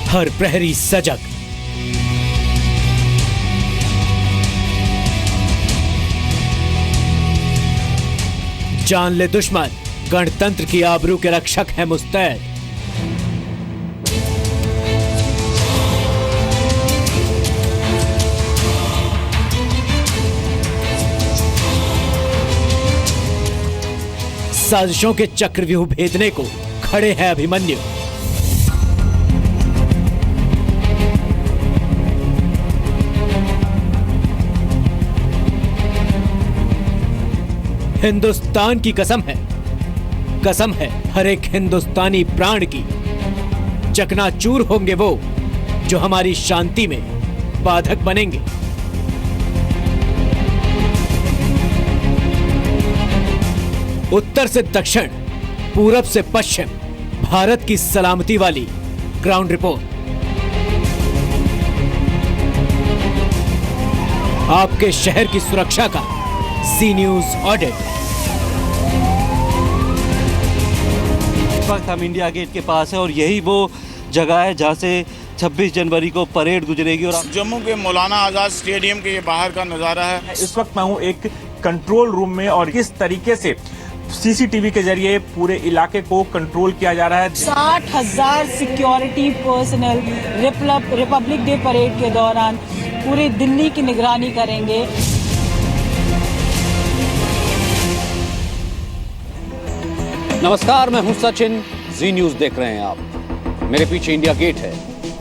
हर प्रहरी सजग, जान ले दुश्मन, गणतंत्र की आबरू के रक्षक है मुस्तैद। साजिशों के चक्रव्यूह भेदने को खड़े हैं अभिमन्यु। हिंदुस्तान की कसम है हर एक हिंदुस्तानी प्राण की। चकनाचूर होंगे वो जो हमारी शांति में बाधक बनेंगे। उत्तर से दक्षिण, पूरब से पश्चिम, भारत की सलामती वाली ग्राउंड रिपोर्ट। आपके शहर की सुरक्षा का सी न्यूज ऑडिट। इस वक्त हम इंडिया गेट के पास है और यही वो जगह है जहां से 26 जनवरी को परेड गुजरेगी। और जम्मू के मौलाना आजाद स्टेडियम के ये बाहर का नज़ारा है। इस वक्त मैं हूं एक कंट्रोल रूम में और किस तरीके से सीसीटीवी के जरिए पूरे इलाके को कंट्रोल किया जा रहा है। 60,000 security personal Republic day parade के दौरान पूरी दिल्ली की निगरानी करेंगे। नमस्कार, मैं हूं सचिन, जी न्यूज देख रहे हैं आप। मेरे पीछे इंडिया गेट है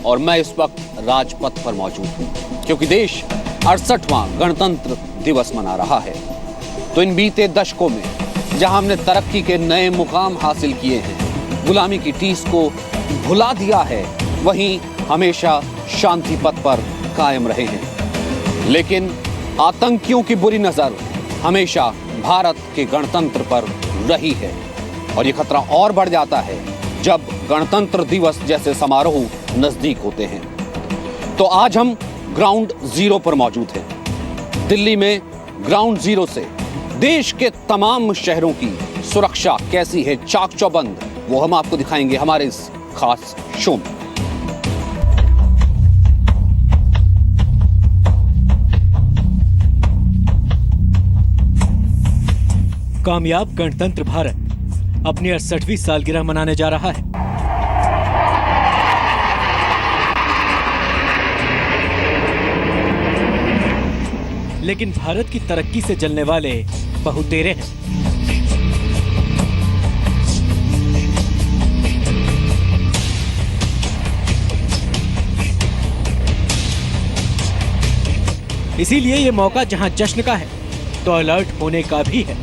और मैं इस वक्त राजपथ पर मौजूद हूं क्योंकि देश 68वां गणतंत्र दिवस मना रहा है। तो इन बीते दशकों में जहां हमने तरक्की के नए मुकाम हासिल किए हैं, गुलामी की टीस को भुला दिया है, वहीं हमेशा शांति पथ पर कायम रहे हैं। लेकिन आतंकियों की बुरी नजर हमेशा भारत के गणतंत्र पर रही है और ये खतरा और बढ़ जाता है जब गणतंत्र दिवस जैसे समारोह नजदीक होते हैं। तो आज हम ग्राउंड जीरो पर मौजूद हैं। दिल्ली में ग्राउंड जीरो से देश के तमाम शहरों की सुरक्षा कैसी है चाक चौबंद, वो हम आपको दिखाएंगे हमारे इस खास शो में। कामयाब गणतंत्र भारत अपनी 68वीं सालगिरह मनाने जा रहा है। लेकिन भारत की तरक्की से जलने वाले बहुतेरे हैं। इसीलिए ये मौका जहां जश्न का है तो अलर्ट होने का भी है।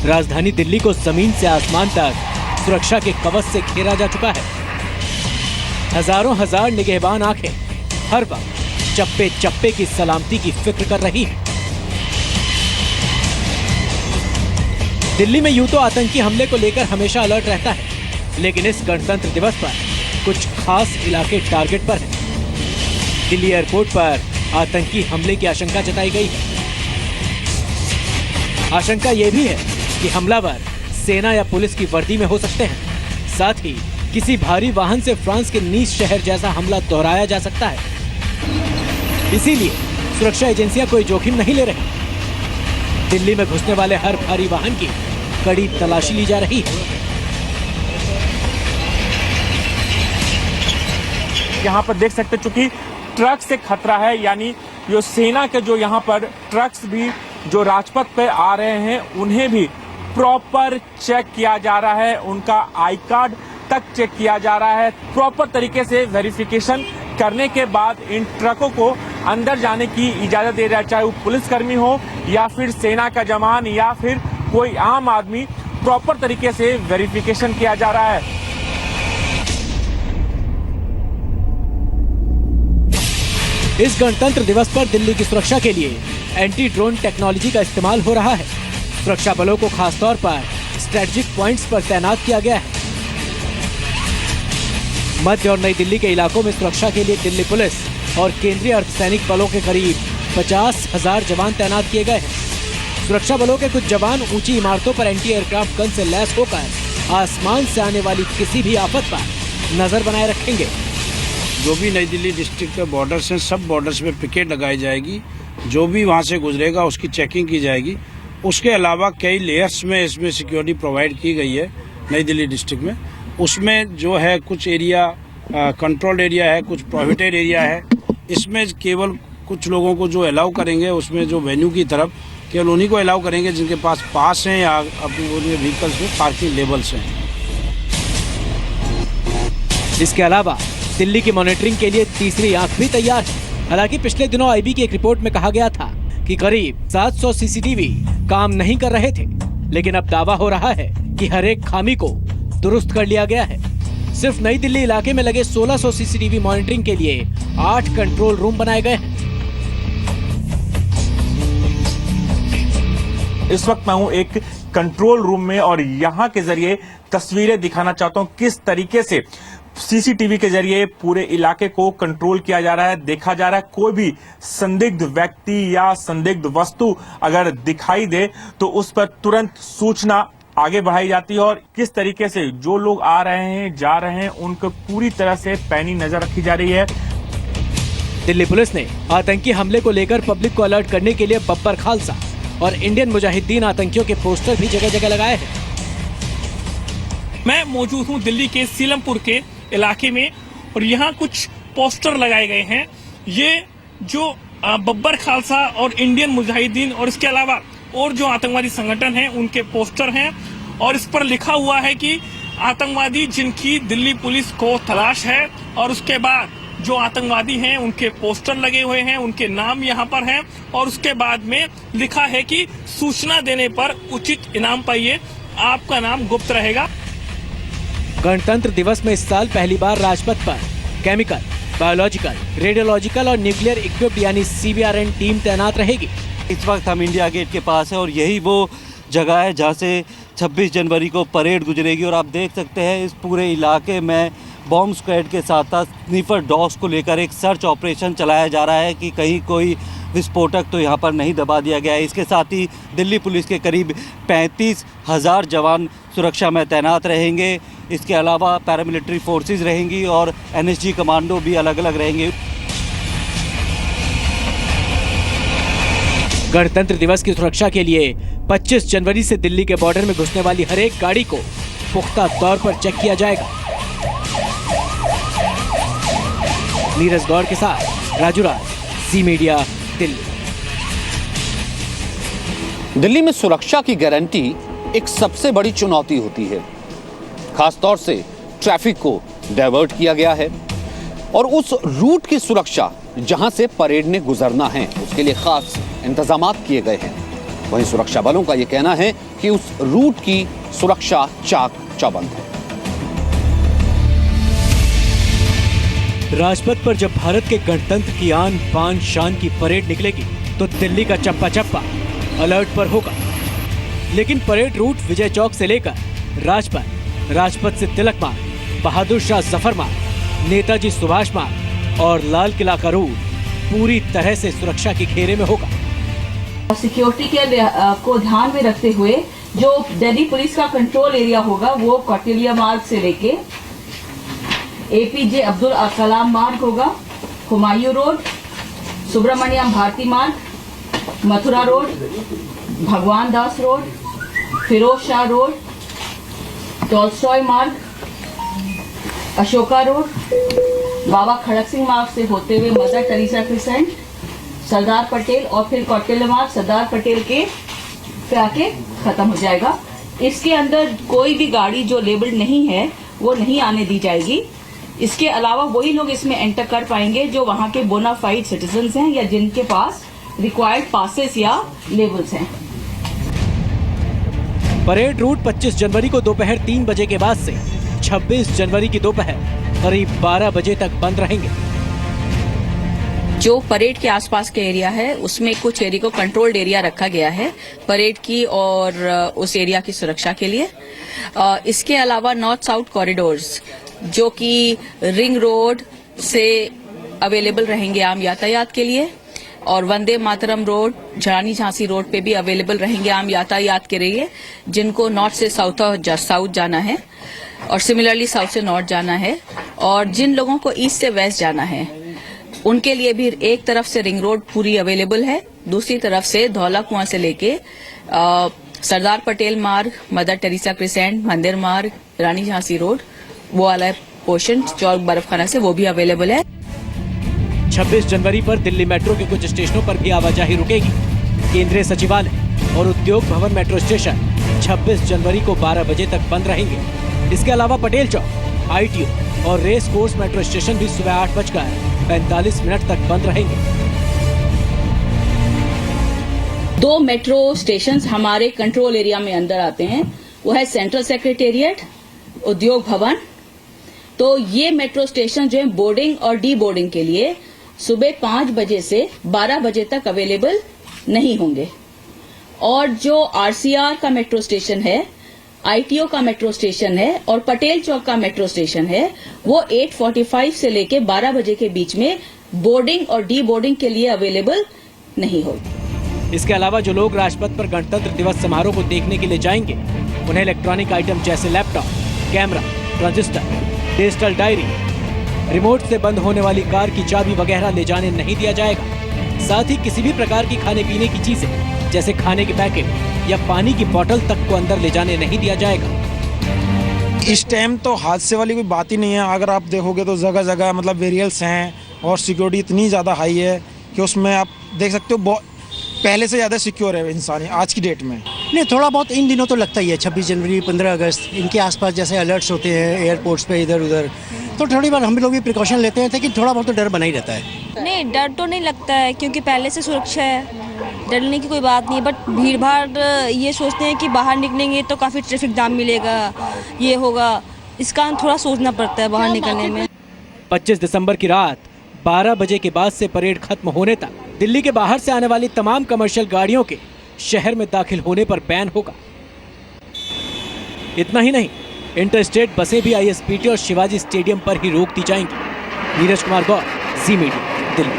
राजधानी दिल्ली को जमीन से आसमान तक सुरक्षा के कवच से घेरा जा चुका है। हजारों हजार निगहबान आंखें हर वक्त चप्पे चप्पे की सलामती की फिक्र कर रही है। दिल्ली में यूं तो आतंकी हमले को लेकर हमेशा अलर्ट रहता है, लेकिन इस गणतंत्र दिवस पर कुछ खास इलाके टारगेट पर हैं। दिल्ली एयरपोर्ट पर आतंकी हमले की आशंका जताई गई है। आशंका यह भी है कि हमलावर सेना या पुलिस की वर्दी में हो सकते हैं। साथ ही किसी भारी वाहन से फ्रांस के नीस शहर जैसा हमला दोहराया जा सकता है। इसीलिए सुरक्षा एजेंसियां कोई जोखिम नहीं ले रही। दिल्ली में घुसने वाले हर भारी वाहन की कड़ी तलाशी ली जा रही है। यहाँ पर देख सकते, चूंकि ट्रक से खतरा है, यानी जो सेना के जो यहाँ पर ट्रक्स भी जो राजपथ पे आ रहे हैं उन्हें भी प्रॉपर चेक किया जा रहा है। उनका आई कार्ड तक चेक किया जा रहा है। प्रॉपर तरीके से वेरिफिकेशन करने के बाद इन ट्रकों को अंदर जाने की इजाजत दे रहा है, चाहे वो पुलिसकर्मी हो या फिर सेना का जवान या फिर कोई आम आदमी। प्रॉपर तरीके से वेरिफिकेशन किया जा रहा है। इस गणतंत्र दिवस पर दिल्ली की सुरक्षा के लिए एंटी ड्रोन टेक्नोलॉजी का इस्तेमाल हो रहा है। सुरक्षा बलों को खासतौर पर स्ट्रेटेजिक पॉइंट्स पर तैनात किया गया है। मध्य और नई दिल्ली के इलाकों में सुरक्षा के लिए दिल्ली पुलिस और केंद्रीय अर्धसैनिक बलों के करीब 50,000 जवान तैनात किए गए हैं। सुरक्षा बलों के कुछ जवान ऊंची इमारतों पर एंटी एयरक्राफ्ट गन से लैस होकर आसमान से आने वाली किसी भी आफत पर नजर बनाए रखेंगे। जो भी नई दिल्ली डिस्ट्रिक्ट के बॉर्डर्स हैं, सब बॉर्डर्स में पिकेट लगाई जाएगी। जो भी वहां से गुजरेगा उसकी चेकिंग की जाएगी। उसके अलावा कई लेयर्स में इसमें सिक्योरिटी प्रोवाइड की गई है नई दिल्ली डिस्ट्रिक्ट में। उसमें जो है कुछ एरिया कंट्रोल्ड एरिया है, कुछ प्रोहिबिटेड एरिया है। इसमें केवल कुछ लोगों को जो अलाउ करेंगे, उसमें जो वेन्यू की तरफ केवल उन्हीं को अलाउ करेंगे जिनके पास पास हैं या अपने व्हीकल्स में पार्किंग लेबल्स हैं। इसके अलावा दिल्ली की मॉनिटरिंग के लिए तीसरी आंख भी तैयार है। हालांकि पिछले दिनों आईबी की एक रिपोर्ट में कहा गया था कि करीब 700 सीसीटीवी काम नहीं कर रहे थे, लेकिन अब दावा हो रहा है कि हर एक खामी को दुरुस्त कर लिया गया है। सिर्फ नई दिल्ली इलाके में लगे 1600 सीसीटीवी मॉनिटरिंग के लिए 8 कंट्रोल रूम बनाए गए हैं। इस वक्त मैं हूं एक कंट्रोल रूम में और यहां के जरिए तस्वीरें दिखाना चाहता हूं किस तरीके से सीसीटीवी के जरिए पूरे इलाके को कंट्रोल किया जा रहा है, देखा जा रहा है। कोई भी संदिग्ध व्यक्ति या संदिग्ध वस्तु अगर दिखाई दे तो उस पर तुरंत सूचना आगे बढ़ाई जाती है और किस तरीके से जो लोग आ रहे हैं जा रहे हैं उनको पूरी तरह से पैनी नजर रखी जा रही है। दिल्ली पुलिस ने आतंकी हमले को लेकर पब्लिक को अलर्ट करने के लिए बब्बर खालसा और इंडियन मुजाहिदीन आतंकियों के पोस्टर भी जगह जगह लगाए हैं। मैं मौजूद हूं दिल्ली के सीलमपुर के इलाके में और यहाँ कुछ पोस्टर लगाए गए हैं। ये जो बब्बर खालसा और इंडियन मुजाहिदीन और इसके अलावा और जो आतंकवादी संगठन हैं उनके पोस्टर हैं और इस पर लिखा हुआ है कि आतंकवादी जिनकी दिल्ली पुलिस को तलाश है, और उसके बाद जो आतंकवादी हैं उनके पोस्टर लगे हुए हैं, उनके नाम यहाँ पर हैं और उसके बाद में लिखा है कि सूचना देने पर उचित इनाम पाइए, आपका नाम गुप्त रहेगा। गणतंत्र दिवस में इस साल पहली बार राजपथ पर केमिकल, बायोलॉजिकल, रेडियोलॉजिकल और न्यूक्लियर इक्विप्ड यानी CBRN टीम तैनात रहेगी। इस वक्त हम इंडिया गेट के पास है और यही वो जगह है जहाँ से 26 जनवरी को परेड गुजरेगी। और आप देख सकते हैं इस पूरे इलाके में बॉम्ब स्क्वाड के साथ साथ स्नीफर डॉग्स को लेकर एक सर्च ऑपरेशन चलाया जा रहा है कि कहीं कोई विस्फोटक तो यहाँ पर नहीं दबा दिया गया है। इसके साथ ही दिल्ली पुलिस के करीब 35,000 जवान सुरक्षा में तैनात रहेंगे। इसके अलावा पैरामिलिट्री फोर्सेस रहेंगी और NSG कमांडो भी अलग अलग रहेंगे। गणतंत्र दिवस की सुरक्षा के लिए 25 जनवरी से दिल्ली के बॉर्डर में घुसने वाली हर एक गाड़ी को पुख्ता तौर पर चेक किया जाएगा। नीरज गौड़ के साथ राजू राज, जी मीडिया, दिल्ली। दिल्ली में सुरक्षा की गारंटी एक सबसे बड़ी चुनौती होती है। खासतौर से ट्रैफिक को डाइवर्ट किया गया है और उस रूट की सुरक्षा जहां से परेड ने गुजरना है उसके लिए खास इंतजामात किए गए हैं। वहीं सुरक्षा बलों का यह कहना है कि उस रूट की सुरक्षा चाक चौबंद है। राजपथ पर जब भारत के गणतंत्र की आन बान शान की परेड निकलेगी तो दिल्ली का चप्पा चप्पा अलर्ट पर होगा। लेकिन परेड रूट विजय चौक से लेकर राजपथ, राजपथ से तिलक मार्ग, बहादुर शाह जफर मार्ग, नेताजी सुभाष मार्ग और लाल किला का रूट पूरी तरह से सुरक्षा के घेरे में होगा। सिक्योरिटी के को ध्यान में रखते हुए जो दिल्ली पुलिस का कंट्रोल एरिया होगा वो कौटिल्य मार्ग से लेके APJ अब्दुल कलाम मार्ग होगा, हुमायूं रोड, सुब्रमण्यम भारती मार्ग, Mathura road, Bhagwan Das road, Firoz Shah road, Tolstoy मार्ग, अशोका रोड, बाबा खड़क सिंह मार्ग से होते हुए Mother Teresa crescent, Sardar Patel और फिर कौटिल्य मार्ग सरदार पटेल के पे आके खत्म हो जाएगा। इसके अंदर कोई भी गाड़ी जो लेबल्ड नहीं है वो नहीं आने दी जाएगी। इसके अलावा वही लोग इसमें एंटर कर पाएंगे जो वहाँ के बोनाफाइड सिटीजन्स हैं या जिनके पास रिक्वायर्ड पासेस या लेबल्स हैं। परेड रूट 25 जनवरी को दोपहर 3 बजे के बाद से 26 जनवरी की दोपहर करीब 12 बजे तक बंद रहेंगे। जो परेड के आसपास के एरिया है उसमें कुछ एरिया को कंट्रोल्ड एरिया रखा गया है परेड की और उस एरिया की सुरक्षा के लिए। इसके अलावा नॉर्थ साउथ कॉरिडोर्स जो कि रिंग रोड से अवेलेबल रहेंगे आम यातायात के लिए, और वंदे मातरम रोड, झांसी झांसी रोड पे भी अवेलेबल रहेंगे आम यातायात के लिए, जिनको नॉर्थ से साउथ जाना है और सिमिलरली साउथ से नॉर्थ जाना है, और जिन लोगों को ईस्ट से वेस्ट जाना है उनके लिए भी एक तरफ से रिंग रोड पूरी अवेलेबल है, दूसरी तरफ से धौला कुआं से लेके सरदार पटेल मार्ग, मदर टेरेसा क्रिसेंट, मंदिर मार्ग, रानी झांसी रोड, वो वाला पोर्शन जो बर्फखाना से वो भी अवेलेबल है। 26 जनवरी पर दिल्ली मेट्रो के कुछ स्टेशनों पर भी आवाजाही रुकेगी। केंद्रीय सचिवालय और उद्योग भवन मेट्रो स्टेशन 26 जनवरी को 12 बजे तक बंद रहेंगे। इसके अलावा पटेल चौक, ITO और रेस कोर्स मेट्रो स्टेशन भी सुबह 8:45 तक बंद रहेंगे। 2 मेट्रो स्टेशन हमारे कंट्रोल एरिया में अंदर आते हैं, वो है सेंट्रल सेक्रेटेरिएट, उद्योग भवन। तो ये मेट्रो स्टेशन जो है बोर्डिंग और डी बोर्डिंग के लिए सुबह 5 बजे से 12 बजे तक अवेलेबल नहीं होंगे, और जो RCR का मेट्रो स्टेशन है, ITO का मेट्रो स्टेशन है और पटेल चौक का मेट्रो स्टेशन है, वो 8:45 से लेके 12 बजे के बीच में बोर्डिंग और डी बोर्डिंग के लिए अवेलेबल नहीं होगी। इसके अलावा जो लोग राजपथ पर गणतंत्र दिवस समारोह को देखने के लिए जाएंगे, उन्हें इलेक्ट्रॉनिक आइटम जैसे laptop, camera, transistor, digital diary, remote से बंद होने वाली कार की चाबी वगैरह ले जाने नहीं दिया जाएगा। साथ ही किसी भी प्रकार की खाने पीने की चीजें जैसे खाने के पैकेट या पानी की बोतल तक को अंदर ले जाने नहीं दिया जाएगा। इस टाइम तो हादसे वाली कोई बात ही नहीं है। अगर आप देखोगे तो जगह जगह मतलब वेरियल्स हैं और सिक्योरिटी इतनी ज़्यादा हाई है कि उसमें आप देख सकते हो पहले से ज़्यादा सिक्योर है इंसान आज की डेट में। नहीं, थोड़ा बहुत इन दिनों तो लगता ही है। 26 जनवरी, 15 अगस्त, इनके आसपास जैसे अलर्ट्स होते हैं एयरपोर्ट्स पे इधर उधर, तो थोड़ी बार हम लोग भी प्रिकॉशन लेते हैं, लेकिन थोड़ा बहुत तो डर बना ही रहता है। नहीं, डर तो नहीं लगता है क्योंकि पहले से सुरक्षा है, डरने की कोई बात नहीं। बट भीड़ भाड़ ये सोचते हैं कि बाहर निकलेंगे तो काफ़ी ट्रैफिक जाम मिलेगा, ये होगा, इसका थोड़ा सोचना पड़ता है बाहर निकलने में। 25 दिसंबर की रात 12 बजे के बाद से परेड खत्म होने तक दिल्ली के बाहर से आने वाली तमाम कमर्शियल गाड़ियों के शहर में दाखिल होने पर बैन होगा। इतना ही नहीं, इंटरस्टेट बसें भी ISPT और शिवाजी स्टेडियम पर ही रोक दी जाएंगी। नीरज कुमार गौर, जी मीडिया, दिल्ली।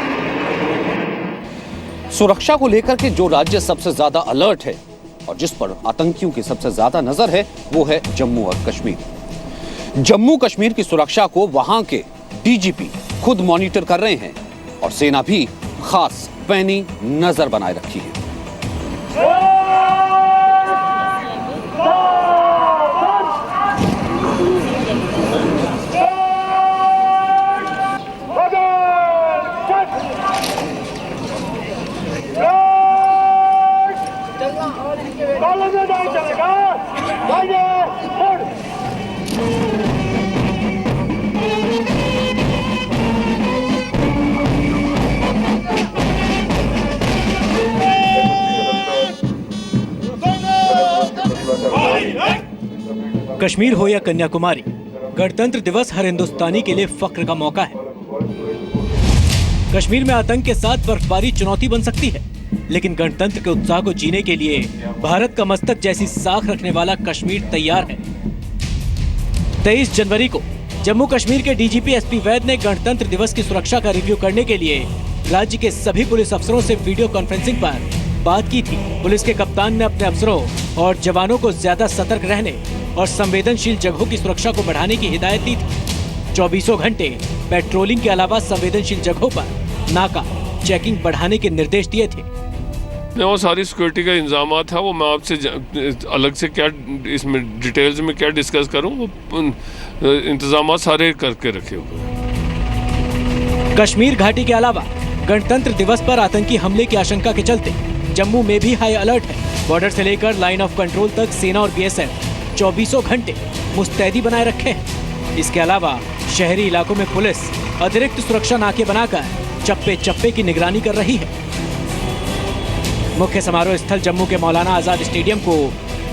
सुरक्षा को लेकर के जो राज्य सबसे ज्यादा अलर्ट है और जिस पर आतंकियों की सबसे ज्यादा नजर है वो है जम्मू और कश्मीर। जम्मू कश्मीर की सुरक्षा को वहां के DGP खुद मॉनिटर कर रहे हैं और सेना भी खास पैनी नजर बनाए रखी है। कश्मीर हो या कन्याकुमारी, गणतंत्र दिवस हर हिंदुस्तानी के लिए फख्र का मौका है। कश्मीर में आतंक के साथ बर्फबारी चुनौती बन सकती है, लेकिन गणतंत्र के उत्साह को जीने के लिए भारत का मस्तक जैसी साख रखने वाला कश्मीर तैयार है। 23 जनवरी को जम्मू कश्मीर के DGP SP वैद ने गणतंत्र दिवस की सुरक्षा का रिव्यू करने के लिए राज्य के सभी पुलिस अफसरों से वीडियो कॉन्फ्रेंसिंग पर बात की थी। पुलिस के कप्तान ने अपने अफसरों और जवानों को ज्यादा सतर्क रहने और संवेदनशील जगहों की सुरक्षा को बढ़ाने की हिदायत दी थी। 24 घंटे पेट्रोलिंग के अलावा संवेदनशील जगहों पर नाका चेकिंग बढ़ाने के निर्देश दिए थे। वो सारी सिक्योरिटी का इंतजाम था, वो मैं आपसे अलग से क्या इसमें डिटेल्स में क्या डिस्कस करूं, वो इंतजाम सारे करके रखे हुए। कश्मीर घाटी के अलावा गणतंत्र दिवस पर आतंकी हमले की आशंका के चलते जम्मू में भी हाई अलर्ट है। बॉर्डर से लेकर लाइन ऑफ कंट्रोल तक सेना और BSF 24 घंटे मुस्तैदी बनाए रखे हैं। इसके अलावा शहरी इलाकों में पुलिस अतिरिक्त सुरक्षा नाके बनाकर चप्पे चप्पे की निगरानी कर रही है। मुख्य समारोह स्थल जम्मू के मौलाना आजाद स्टेडियम को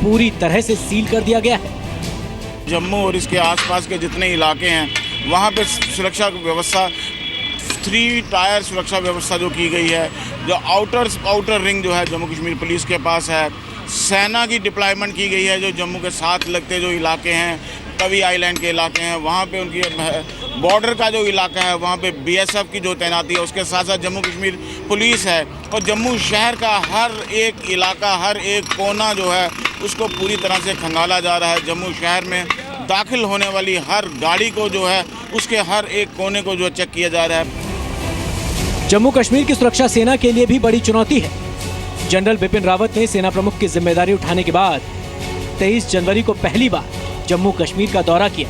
पूरी तरह से सील कर दिया गया है। जम्मू और इसके आसपास के जितने इलाके हैं वहाँ पे सुरक्षा व्यवस्था 3 टायर सुरक्षा व्यवस्था जो की गई है, जो आउटर रिंग जो है जम्मू कश्मीर पुलिस के पास है, सेना की डिप्लॉयमेंट की गई है, जो जम्मू के साथ लगते जो इलाके हैं, तवी आइलैंड के इलाके हैं, वहाँ पे उनकी बॉर्डर का जो इलाका है वहाँ पे BSF की जो तैनाती है, उसके साथ साथ जम्मू कश्मीर पुलिस है और जम्मू शहर का हर एक इलाका, हर एक कोना जो है उसको पूरी तरह से खंगाला जा रहा है। जम्मू शहर में दाखिल होने वाली हर गाड़ी को जो है उसके हर एक कोने को जो चेक किया जा रहा है। जम्मू कश्मीर की सुरक्षा सेना के लिए भी बड़ी चुनौती है। जनरल बिपिन रावत ने सेना प्रमुख की जिम्मेदारी उठाने के बाद 23 जनवरी को पहली बार जम्मू कश्मीर का दौरा किया।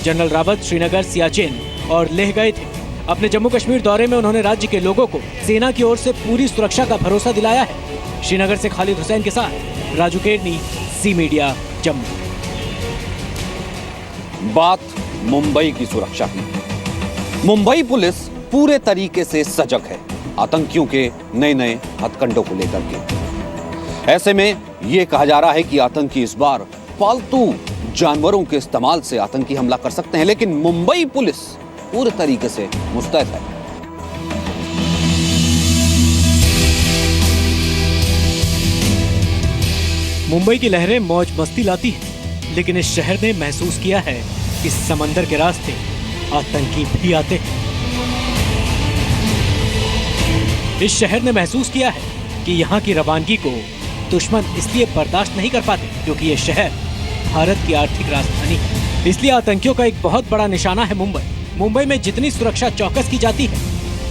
जनरल रावत श्रीनगर, सियाचिन और लेह गए थे। अपने जम्मू कश्मीर दौरे में उन्होंने राज्य के लोगों को सेना की ओर से पूरी सुरक्षा का भरोसा दिलाया है। श्रीनगर से खालिद हुसैन के साथ राजू केडनी, ज़ी मीडिया, जम्मू। बात मुंबई की सुरक्षा की। मुंबई पुलिस पूरे तरीके से सजग है आतंकियों के नए नए हथकंडों को लेकर के। ऐसे में यह कहा जा रहा है कि आतंकी इस बार पालतू जानवरों के इस्तेमाल से आतंकी हमला कर सकते हैं, लेकिन मुंबई पुलिस पूरे तरीके से मुस्तैद है। मुंबई की लहरें मौज मस्ती लाती हैं, लेकिन इस शहर ने महसूस किया है कि समंदर के रास्ते आतंकी भी आते हैं। इस शहर ने महसूस किया है कि यहाँ की रवानगी को दुश्मन इसलिए बर्दाश्त नहीं कर पाते क्योंकि ये शहर भारत की आर्थिक राजधानी है। इसलिए आतंकियों का एक बहुत बड़ा निशाना है मुंबई। मुंबई में जितनी सुरक्षा चौकस की जाती है,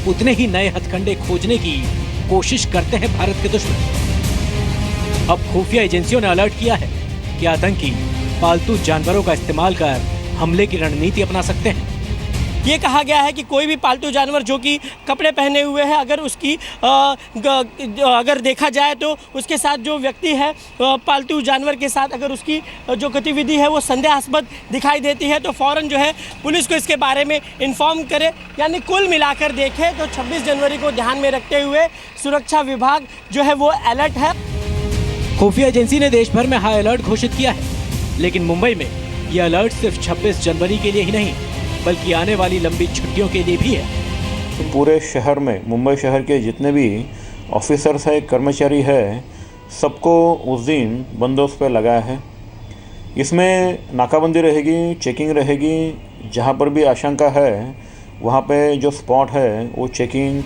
उतने ही नए हथकंडे खोजने की कोशिश करते हैं भारत के दुश्मन। अब खुफिया एजेंसियों ने अलर्ट किया है कि आतंकी पालतू जानवरों का इस्तेमाल कर हमले की रणनीति अपना सकते हैं। ये कहा गया है कि कोई भी पालतू जानवर जो कि कपड़े पहने हुए है, अगर उसकी अगर देखा जाए तो उसके साथ जो व्यक्ति है पालतू जानवर के साथ अगर उसकी जो गतिविधि है वो संदेहास्पद दिखाई देती है तो फौरन जो है पुलिस को इसके बारे में इन्फॉर्म करे। यानी कुल मिलाकर देखें तो 26 जनवरी को ध्यान में रखते हुए सुरक्षा विभाग जो है वो अलर्ट है। खुफिया एजेंसी ने देश भर में हाई अलर्ट घोषित किया है, लेकिन मुंबई में यह अलर्ट सिर्फ 26 जनवरी के लिए ही नहीं बल्कि आने वाली लंबी छुट्टियों के लिए भी है। तो पूरे शहर में, मुंबई शहर के जितने भी ऑफिसर्स है, कर्मचारी है, सबको उस दिन बंदोबस्त पे लगाया है। इसमें नाकाबंदी रहेगी, चेकिंग रहेगी, जहाँ पर भी आशंका है वहाँ पे जो स्पॉट है वो चेकिंग।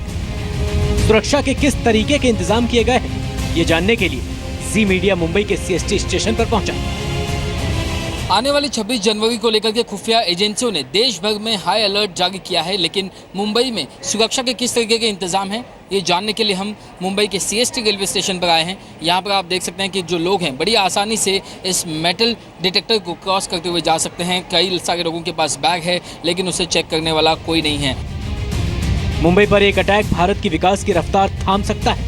सुरक्षा के किस तरीके के इंतजाम किए गए हैं, ये जानने के लिए ज़ी मीडिया मुंबई के CST स्टेशन पर पहुंचा। आने वाली 26 जनवरी को लेकर के खुफिया एजेंसियों ने देश भर में हाई अलर्ट जारी किया है, लेकिन मुंबई में सुरक्षा के किस तरीके के इंतजाम हैं ये जानने के लिए हम मुंबई के CST रेलवे स्टेशन पर आए हैं। यहाँ पर आप देख सकते हैं कि जो लोग हैं बड़ी आसानी से इस मेटल डिटेक्टर को क्रॉस करते हुए जा सकते हैं। कई सारे लोगों के पास बैग है लेकिन उसे चेक करने वाला कोई नहीं है। मुंबई पर एक अटैक भारत की विकास की रफ्तार थाम सकता है,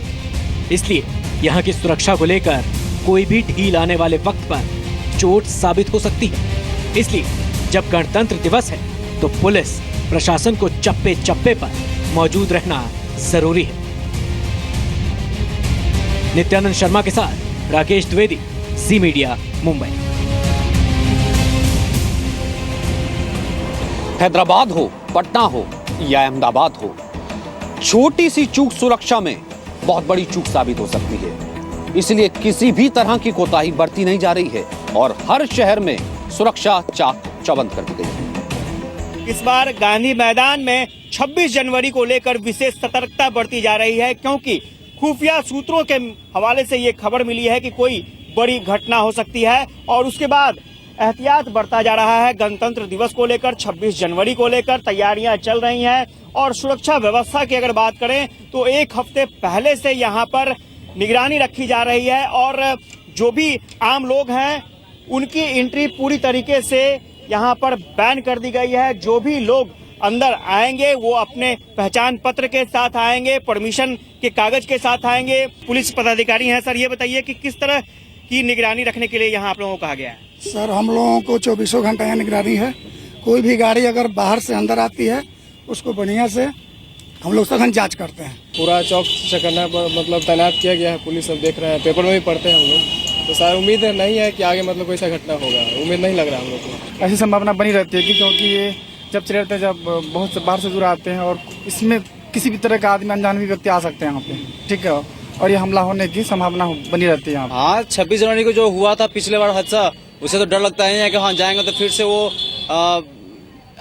इसलिए यहाँ की सुरक्षा को लेकर कोई भी ढील आने वाले वक्त पर चोट साबित हो सकती है। इसलिए जब गणतंत्र दिवस है तो पुलिस प्रशासन को चप्पे चप्पे पर मौजूद रहना जरूरी है। नित्यानंद शर्मा के साथ राकेश द्विवेदी, ज़ी मीडिया, मुंबई। हैदराबाद हो, पटना हो या अहमदाबाद हो, छोटी सी चूक सुरक्षा में बहुत बड़ी चूक साबित हो सकती है। इसलिए किसी भी तरह की कोताही बरती नहीं जा रही है और हर शहर में सुरक्षा चाक चौबंद कर दी गई है। इस बार गांधी मैदान में 26 जनवरी को लेकर विशेष सतर्कता बरती जा रही है, क्योंकि खुफिया सूत्रों के हवाले से ये खबर मिली है कि कोई बड़ी घटना हो सकती है और उसके बाद एहतियात बरता जा रहा है। गणतंत्र दिवस को लेकर, 26 जनवरी को लेकर तैयारियां चल रही हैं और सुरक्षा व्यवस्था की अगर बात करें तो एक हफ्ते पहले से यहाँ पर निगरानी रखी जा रही है और जो भी आम लोग हैं उनकी एंट्री पूरी तरीके से यहाँ पर बैन कर दी गई है। जो भी लोग अंदर आएंगे वो अपने पहचान पत्र के साथ आएंगे, परमिशन के कागज के साथ आएंगे। पुलिस पदाधिकारी हैं सर, ये बताइए कि किस तरह की निगरानी रखने के लिए यहाँ आप लोगों को कहा गया है? सर, हम लोगों को 24 घंटा यहाँ निगरानी है। कोई भी गाड़ी अगर बाहर से अंदर आती है उसको बढ़िया से हम लोग सघन जांच करते हैं। पूरा चौक चकन्ना पर मतलब तैनात किया गया है। पुलिस सब देख रहे हैं, पेपर में भी पढ़ते हैं हम लोग। तो सर उम्मीद नहीं है कि आगे मतलब कोई ऐसा घटना होगा, उम्मीद नहीं लग रहा हम लोग को। ऐसी संभावना बनी रहती है कि क्योंकि ये जब चले जाते हैं, जब बहुत से बाहर से दूर आते हैं और इसमें किसी भी तरह का आदमी अनजान भी व्यक्ति आ सकते हैं यहाँ पे, ठीक है, और ये हमला होने की संभावना बनी रहती है यहाँ पे। हाँ 26 जनवरी को जो हुआ था पिछले बार हादसा, उससे तो डर लगता है कि हाँ जाएंगे तो फिर से वो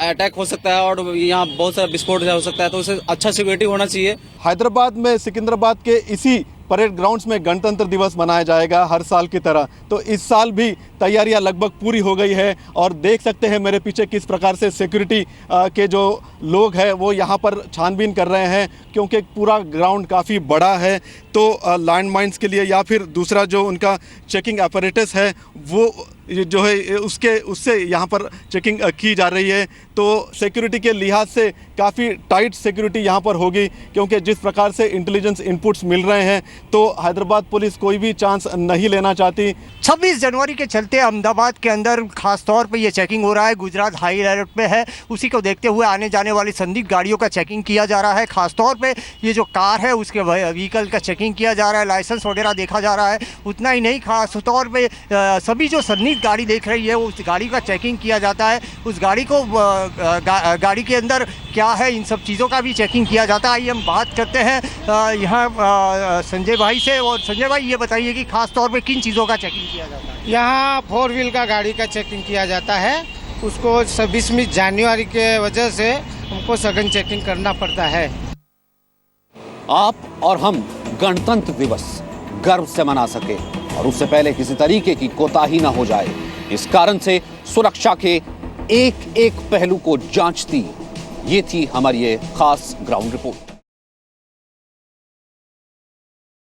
अटैक हो सकता है और यहाँ बहुत सारा विस्फोट हो सकता है, तो उसे अच्छा सिक्योरिटी होना चाहिए। हैदराबाद में सिकंदराबाद के इसी परेड ग्राउंड्स में गणतंत्र दिवस मनाया जाएगा हर साल की तरह। तो इस साल भी तैयारियां लगभग पूरी हो गई है और देख सकते हैं मेरे पीछे किस प्रकार से सिक्योरिटी के जो लोग हैं वो यहाँ पर छानबीन कर रहे हैं, क्योंकि पूरा ग्राउंड काफ़ी बड़ा है। तो लैंड माइंस के लिए या फिर दूसरा जो उनका चेकिंग अपैरेटस है वो जो है उससे यहाँ पर चेकिंग की जा रही है। तो सिक्योरिटी के लिहाज से काफ़ी टाइट सिक्योरिटी यहाँ पर होगी, क्योंकि जिस प्रकार से इंटेलिजेंस इनपुट्स मिल रहे हैं तो हैदराबाद पुलिस कोई भी चांस नहीं लेना चाहती। 26 जनवरी के चलते अहमदाबाद के अंदर खास तौर पे ये चेकिंग हो रहा है। गुजरात हाई अलर्ट पे है, उसी को देखते हुए आने जाने वाली संदिग्ध गाड़ियों का चेकिंग किया जा रहा है। खास तौर पे ये जो कार है उसके व्हीकल का चेकिंग किया जा रहा है, लाइसेंस वगैरह देखा जा रहा है। उतना ही नहीं, खास तौर पे सभी जो संदिग्ध गाड़ी देख रही है उस गाड़ी का चेकिंग किया जाता है। उस गाड़ी को गाड़ी के अंदर क्या है, इन सब चीज़ों का भी चेकिंग किया जाता है। आइए हम बात करते हैं यहाँ संजय भाई से। और संजय भाई ये बताइए कि खास तौर पे किन चीज़ों का चेकिंग किया जाता है? यहाँ 4 व्हील का गाड़ी का चेकिंग किया जाता है। उसको 26 जनवरी के वजह से हमको सघन चेकिंग करना पड़ता है। आप और हम गणतंत्र दिवस गर्व से मना सके और उससे पहले किसी तरीके की कोताही ना हो जाए, इस कारण से सुरक्षा के एक एक पहलू को जांचती ये थी हमारी ये खास ग्राउंड रिपोर्ट।